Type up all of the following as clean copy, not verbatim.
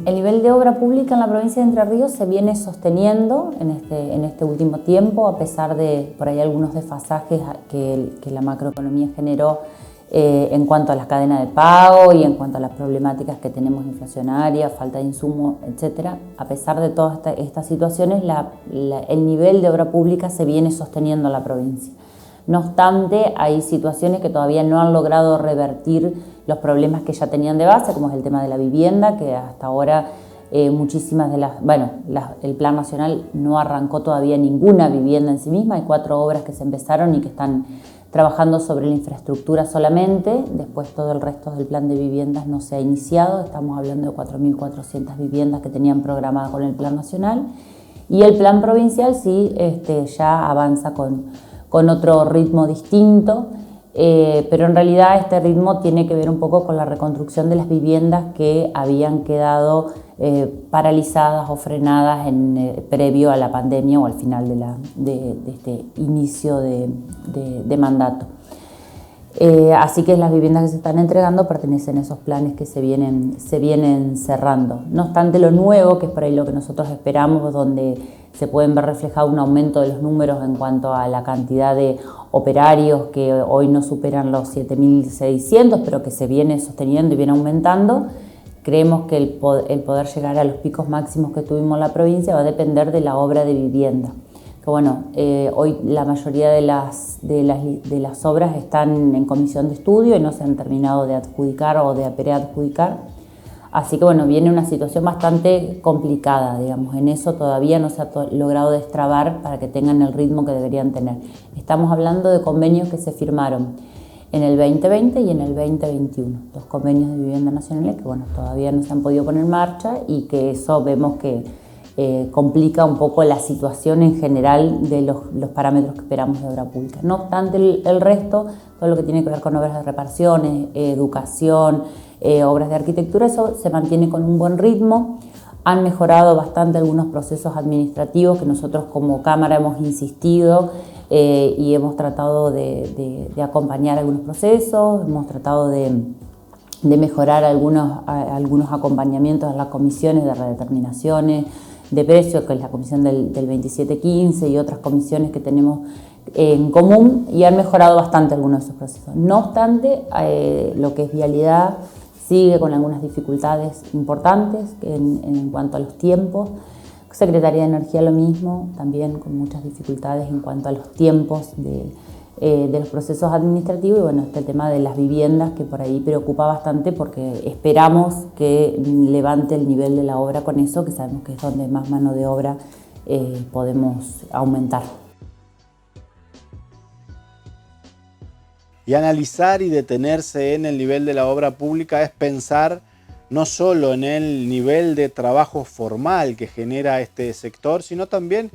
El nivel de obra pública en la provincia de Entre Ríos se viene sosteniendo en este último tiempo, a pesar de por ahí algunos desfasajes que la macroeconomía generó en cuanto a las cadenas de pago y en cuanto a las problemáticas que tenemos inflacionarias, falta de insumos, etc. A pesar de todas estas situaciones, el nivel de obra pública se viene sosteniendo en la provincia. No obstante, hay situaciones que todavía no han logrado revertir los problemas que ya tenían de base, como es el tema de la vivienda, que hasta ahora muchísimas de el Plan Nacional no arrancó todavía ninguna vivienda en sí misma. Hay 4 obras que se empezaron y que están trabajando sobre la infraestructura solamente. Después todo el resto del plan de viviendas no se ha iniciado. Estamos hablando de 4.400 viviendas que tenían programadas con el Plan Nacional. Y el Plan Provincial sí ya avanza con otro ritmo distinto, pero en realidad este ritmo tiene que ver un poco con la reconstrucción de las viviendas que habían quedado paralizadas o frenadas previo a la pandemia o al final de este inicio de mandato. Así que las viviendas que se están entregando pertenecen a esos planes que se vienen cerrando. No obstante, lo nuevo, que es por ahí lo que nosotros esperamos, donde se pueden ver reflejado un aumento de los números en cuanto a la cantidad de operarios que hoy no superan los 7.600, pero que se viene sosteniendo y viene aumentando. Creemos que el poder llegar a los picos máximos que tuvimos en la provincia va a depender de la obra de vivienda. Que bueno, hoy la mayoría de las obras están en comisión de estudio y no se han terminado de adjudicar o de preadjudicar. Así que bueno, viene una situación bastante complicada, digamos. En eso todavía no se ha logrado destrabar para que tengan el ritmo que deberían tener. Estamos hablando de convenios que se firmaron en el 2020 y en el 2021. 2 convenios de vivienda nacionales que bueno, todavía no se han podido poner en marcha y que eso vemos que complica un poco la situación en general de los parámetros que esperamos de obra pública. No obstante, el resto, todo lo que tiene que ver con obras de reparaciones, educación, obras de arquitectura, eso se mantiene con un buen ritmo. Han mejorado bastante algunos procesos administrativos que nosotros como Cámara hemos insistido y hemos tratado de acompañar algunos procesos, hemos tratado de mejorar algunos acompañamientos a las comisiones de redeterminaciones de precios, que es la comisión del 2715 y otras comisiones que tenemos en común, y han mejorado bastante algunos de esos procesos. No obstante, lo que es vialidad sigue con algunas dificultades importantes en cuanto a los tiempos. Secretaría de Energía lo mismo, también con muchas dificultades en cuanto a los tiempos de los procesos administrativos, y bueno, este tema de las viviendas que por ahí preocupa bastante porque esperamos que levante el nivel de la obra con eso, que sabemos que es donde más mano de obra podemos aumentar. Y analizar y detenerse en el nivel de la obra pública es pensar no solo en el nivel de trabajo formal que genera este sector, sino también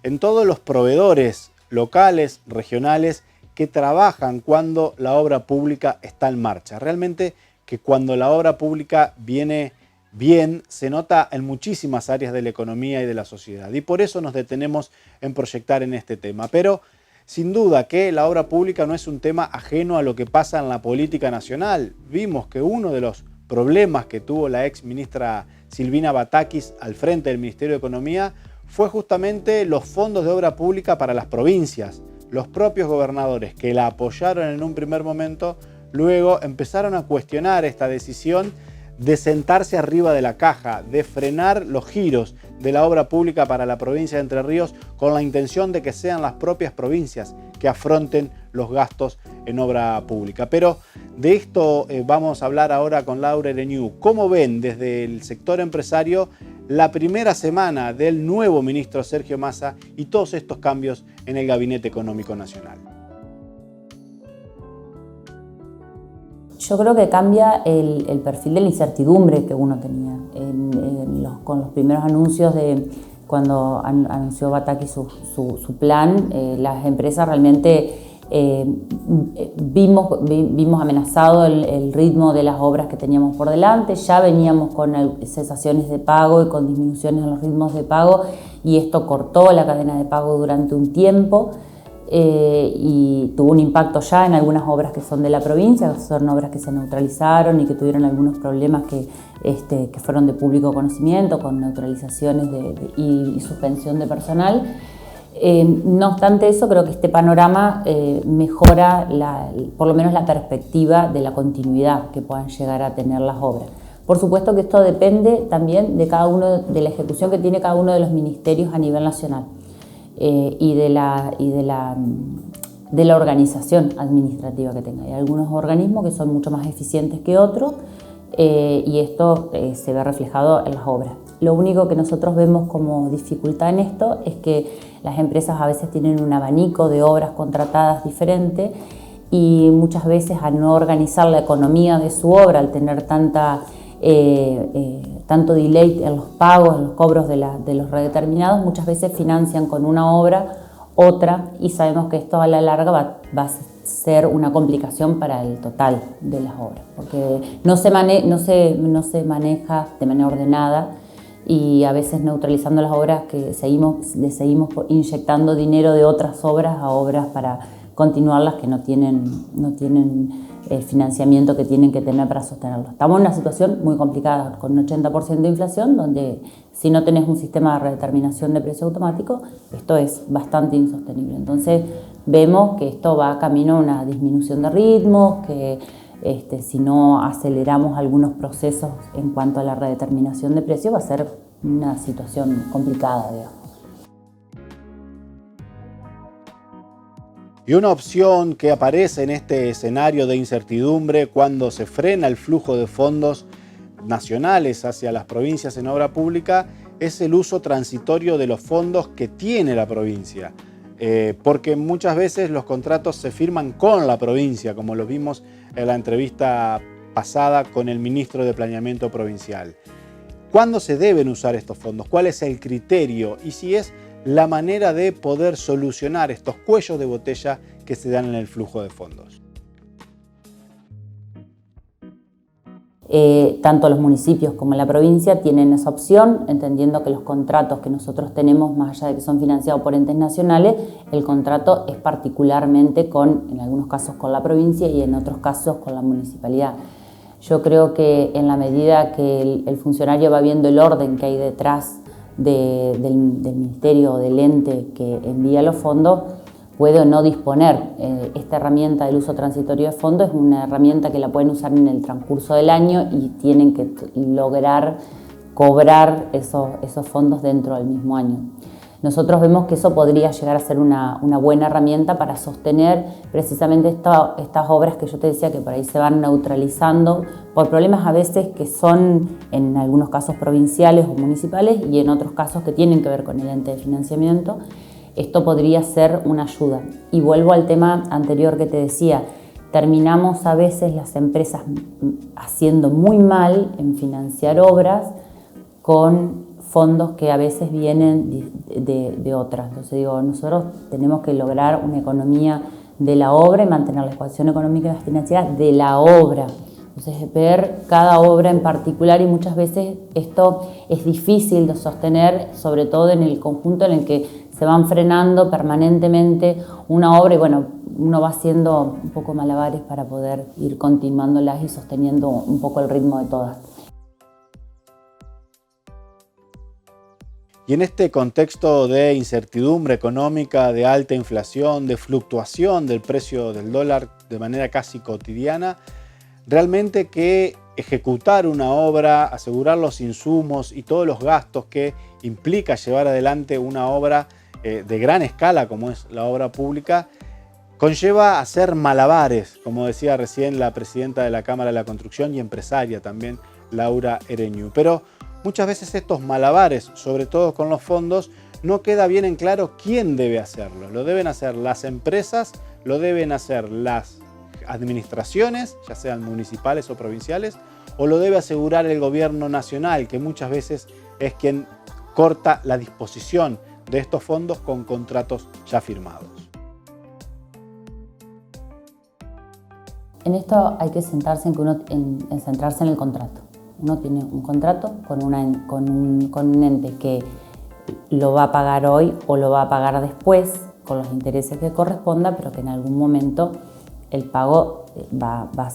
en todos los proveedores locales, regionales, que trabajan cuando la obra pública está en marcha. Realmente que cuando la obra pública viene bien, se nota en muchísimas áreas de la economía y de la sociedad. Y por eso nos detenemos en proyectar en este tema. Pero sin duda que la obra pública no es un tema ajeno a lo que pasa en la política nacional. Vimos que uno de los problemas que tuvo la ex ministra Silvina Batakis al frente del Ministerio de Economía fue justamente los fondos de obra pública para las provincias. Los propios gobernadores que la apoyaron en un primer momento, luego empezaron a cuestionar esta decisión de sentarse arriba de la caja, de frenar los giros de la obra pública para la provincia de Entre Ríos con la intención de que sean las propias provincias que afronten los gastos en obra pública. Pero de esto vamos a hablar ahora con Laura Ereñú. ¿Cómo ven desde el sector empresario la primera semana del nuevo ministro Sergio Massa y todos estos cambios en el Gabinete Económico Nacional? Yo creo que cambia el perfil de la incertidumbre que uno tenía con los primeros anuncios de cuando anunció Batakis su plan. Las empresas realmente vimos amenazado el ritmo de las obras que teníamos por delante. Ya veníamos con cesaciones de pago y con disminuciones en los ritmos de pago, y esto cortó la cadena de pago durante un tiempo. y tuvo un impacto ya en algunas obras que son de la provincia, que son obras que se neutralizaron y que tuvieron algunos problemas que fueron de público conocimiento, con neutralizaciones y suspensión de personal. No obstante eso, creo que este panorama mejora por lo menos la perspectiva de la continuidad que puedan llegar a tener las obras. Por supuesto que esto depende también de la ejecución que tiene cada uno de los ministerios a nivel nacional. Y de la organización administrativa que tenga. Hay algunos organismos que son mucho más eficientes que otros y esto se ve reflejado en las obras. Lo único que nosotros vemos como dificultad en esto es que las empresas a veces tienen un abanico de obras contratadas diferente y muchas veces al no organizar la economía de su obra, al tener tanto delay en los pagos, en los cobros de los redeterminados, muchas veces financian con una obra otra y sabemos que esto a la larga va a ser una complicación para el total de las obras, porque no se maneja de manera ordenada y a veces neutralizando las obras que seguimos inyectando dinero de otras obras a obras para continuarlas que no tienen el financiamiento que tienen que tener para sostenerlo. Estamos en una situación muy complicada, con un 80% de inflación, donde si no tenés un sistema de redeterminación de precio automático, esto es bastante insostenible. Entonces vemos que esto va camino a una disminución de ritmos, que si no aceleramos algunos procesos en cuanto a la redeterminación de precios, va a ser una situación complicada, digamos. Y una opción que aparece en este escenario de incertidumbre cuando se frena el flujo de fondos nacionales hacia las provincias en obra pública es el uso transitorio de los fondos que tiene la provincia. Porque muchas veces los contratos se firman con la provincia, como lo vimos en la entrevista pasada con el ministro de Planeamiento Provincial. ¿Cuándo se deben usar estos fondos? ¿Cuál es el criterio? Y si es la manera de poder solucionar estos cuellos de botella que se dan en el flujo de fondos. Tanto los municipios como la provincia tienen esa opción, entendiendo que los contratos que nosotros tenemos, más allá de que son financiados por entes nacionales, el contrato es particularmente en algunos casos con la provincia y en otros casos con la municipalidad. Yo creo que en la medida que el funcionario va viendo el orden que hay detrás del ministerio o del ente que envía los fondos, puede o no disponer. Esta herramienta del uso transitorio de fondos es una herramienta que la pueden usar en el transcurso del año y tienen que lograr cobrar esos fondos dentro del mismo año. Nosotros vemos que eso podría llegar a ser una buena herramienta para sostener precisamente estas obras que yo te decía que por ahí se van neutralizando por problemas a veces que son en algunos casos provinciales o municipales y en otros casos que tienen que ver con el ente de financiamiento. Esto podría ser una ayuda. Y vuelvo al tema anterior que te decía, terminamos a veces las empresas haciendo muy mal en financiar obras con fondos que a veces vienen de otras. Entonces digo, nosotros tenemos que lograr una economía de la obra y mantener la ecuación económica y financiera de la obra. Entonces ver cada obra en particular y muchas veces esto es difícil de sostener, sobre todo en el conjunto en el que se van frenando permanentemente una obra y bueno, uno va haciendo un poco malabares para poder ir continuándolas y sosteniendo un poco el ritmo de todas. Y en este contexto de incertidumbre económica, de alta inflación, de fluctuación del precio del dólar de manera casi cotidiana, realmente que ejecutar una obra, asegurar los insumos y todos los gastos que implica llevar adelante una obra de gran escala como es la obra pública, conlleva hacer malabares, como decía recién la presidenta de la Cámara de la Construcción y empresaria también, Laura Ereñu. Pero muchas veces estos malabares, sobre todo con los fondos, no queda bien en claro quién debe hacerlo. Lo deben hacer las empresas, lo deben hacer las administraciones, ya sean municipales o provinciales, o lo debe asegurar el gobierno nacional, que muchas veces es quien corta la disposición de estos fondos con contratos ya firmados. En esto hay que centrarse en centrarse en el contrato. Uno tiene un contrato con un ente que lo va a pagar hoy o lo va a pagar después, con los intereses que corresponda, pero que en algún momento el pago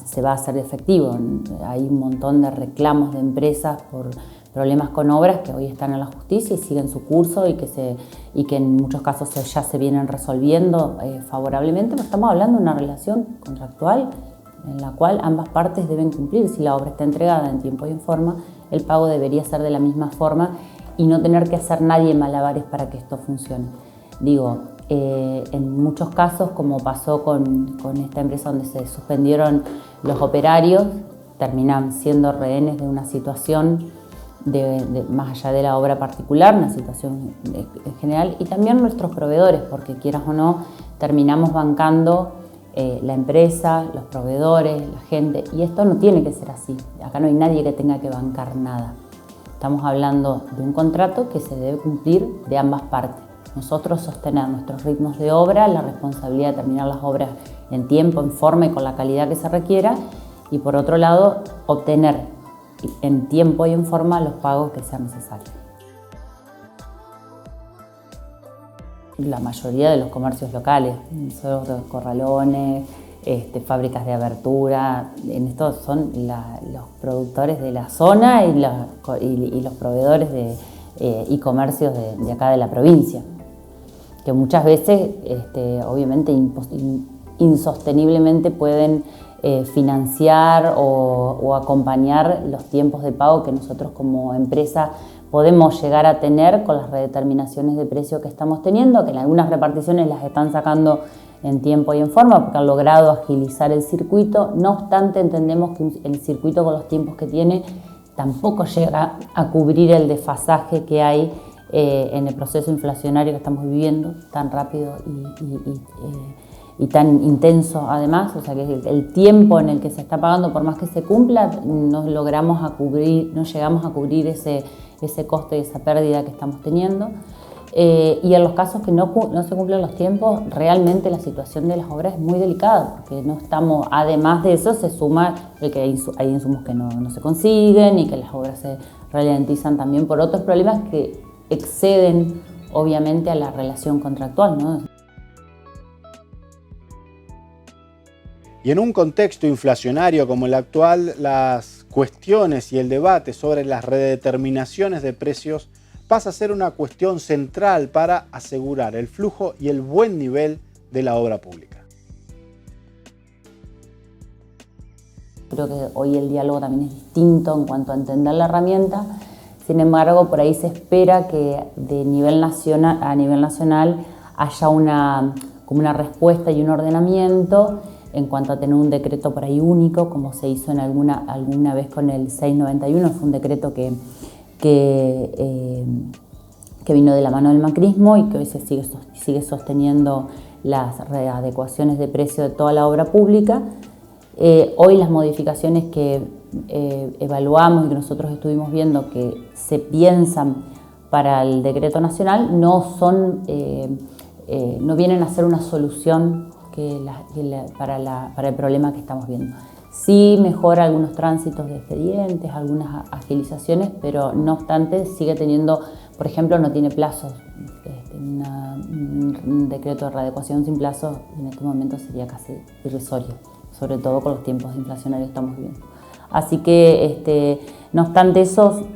se va a hacer efectivo. Hay un montón de reclamos de empresas por problemas con obras que hoy están en la justicia y siguen su curso y que en muchos casos ya se vienen resolviendo favorablemente, pero estamos hablando de una relación contractual en la cual ambas partes deben cumplir. Si la obra está entregada en tiempo y en forma, el pago debería ser de la misma forma y no tener que hacer nadie malabares para que esto funcione. Digo, en muchos casos, como pasó con esta empresa donde se suspendieron los operarios, terminan siendo rehenes de una situación más allá de la obra particular, una situación en general, y también nuestros proveedores, porque quieras o no, terminamos bancando la empresa, los proveedores, la gente, y esto no tiene que ser así. Acá no hay nadie que tenga que bancar nada. Estamos hablando de un contrato que se debe cumplir de ambas partes. Nosotros sostener nuestros ritmos de obra, la responsabilidad de terminar las obras en tiempo, en forma y con la calidad que se requiera, y por otro lado, obtener en tiempo y en forma los pagos que sean necesarios. La mayoría de los comercios locales, corralones, fábricas de abertura, en esto son los productores de la zona y los proveedores y comercios de acá de la provincia, que muchas veces obviamente insosteniblemente pueden financiar o acompañar los tiempos de pago que nosotros como empresa podemos llegar a tener con las redeterminaciones de precio que estamos teniendo, que en algunas reparticiones las están sacando en tiempo y en forma porque han logrado agilizar el circuito. No obstante, entendemos que el circuito con los tiempos que tiene tampoco llega a cubrir el desfasaje que hay en el proceso inflacionario que estamos viviendo tan rápido y tan intenso además, o sea que el tiempo en el que se está pagando, por más que se cumpla, no llegamos a cubrir ese coste y esa pérdida que estamos teniendo. Y en los casos que no se cumplen los tiempos, realmente la situación de las obras es muy delicada, porque no estamos, además de eso se suma el que hay insumos que no se consiguen y que las obras se ralentizan también por otros problemas que exceden obviamente a la relación contractual, ¿no? Y en un contexto inflacionario como el actual, las cuestiones y el debate sobre las redeterminaciones de precios pasa a ser una cuestión central para asegurar el flujo y el buen nivel de la obra pública. Creo que hoy el diálogo también es distinto en cuanto a entender la herramienta. Sin embargo, por ahí se espera que a nivel nacional haya como una respuesta y un ordenamiento en cuanto a tener un decreto por ahí único, como se hizo en alguna vez con el 691, fue un decreto que vino de la mano del macrismo y que hoy se sigue sosteniendo las readecuaciones de precio de toda la obra pública. Hoy las modificaciones que evaluamos y que nosotros estuvimos viendo que se piensan para el decreto nacional no vienen a ser una solución para el problema que estamos viendo. Sí mejora algunos tránsitos de expedientes, algunas agilizaciones, pero no obstante sigue teniendo, por ejemplo, no tiene plazos. Un decreto de readecuación sin plazos en este momento sería casi irrisorio, sobre todo con los tiempos inflacionarios que estamos viviendo. Así que, no obstante eso,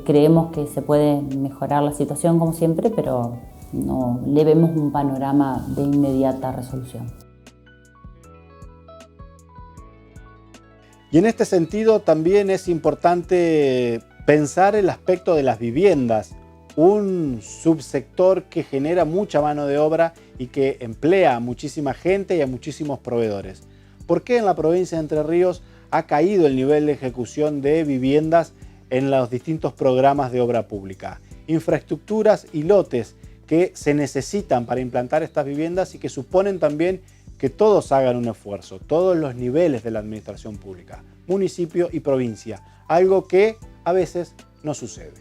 creemos que se puede mejorar la situación como siempre, pero no le vemos un panorama de inmediata resolución. Y en este sentido también es importante pensar el aspecto de las viviendas, un subsector que genera mucha mano de obra y que emplea a muchísima gente y a muchísimos proveedores. ¿Por qué en la provincia de Entre Ríos ha caído el nivel de ejecución de viviendas en los distintos programas de obra pública? Infraestructuras y lotes que se necesitan para implantar estas viviendas y que suponen también que todos hagan un esfuerzo, todos los niveles de la administración pública, municipio y provincia, algo que a veces no sucede.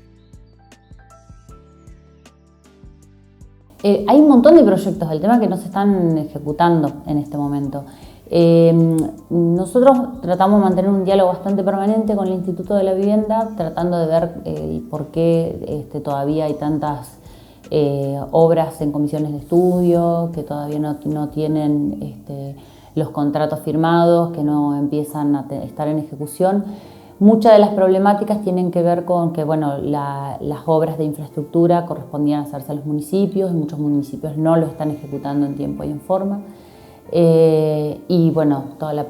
Hay un montón de proyectos del tema que no se están ejecutando en este momento. Nosotros tratamos de mantener un diálogo bastante permanente con el Instituto de la Vivienda, tratando de ver por qué todavía hay tantas obras en comisiones de estudio, que todavía no tienen los contratos firmados, que no empiezan a estar en ejecución. Muchas de las problemáticas tienen que ver con que las obras de infraestructura correspondían a hacerse a los municipios, y muchos municipios no lo están ejecutando en tiempo y en forma. Y todos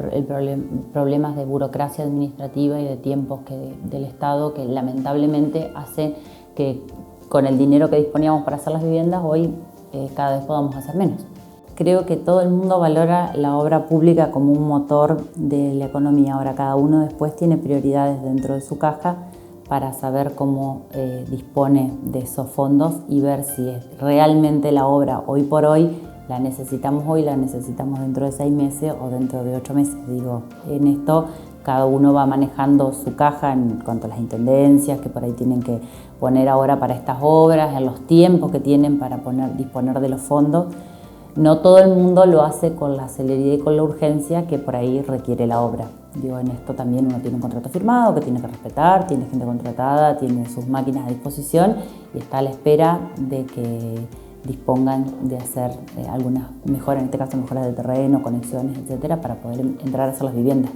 problemas de burocracia administrativa y de tiempos del Estado, que lamentablemente hace que con el dinero que disponíamos para hacer las viviendas hoy cada vez podamos hacer menos. Creo que todo el mundo valora la obra pública como un motor de la economía. Ahora cada uno después tiene prioridades dentro de su caja para saber cómo dispone de esos fondos y ver si realmente la obra hoy por hoy la necesitamos hoy, la necesitamos dentro de 6 meses o dentro de 8 meses. Digo, en esto cada uno va manejando su caja en cuanto a las intendencias que por ahí tienen que poner ahora para estas obras, en los tiempos que tienen para disponer de los fondos. No todo el mundo lo hace con la celeridad y con la urgencia que por ahí requiere la obra. Digo, en esto también uno tiene un contrato firmado que tiene que respetar, tiene gente contratada, tiene sus máquinas a disposición y está a la espera de que dispongan de hacer algunas mejoras, en este caso mejoras de terreno, conexiones, etcétera, para poder entrar a hacer las viviendas.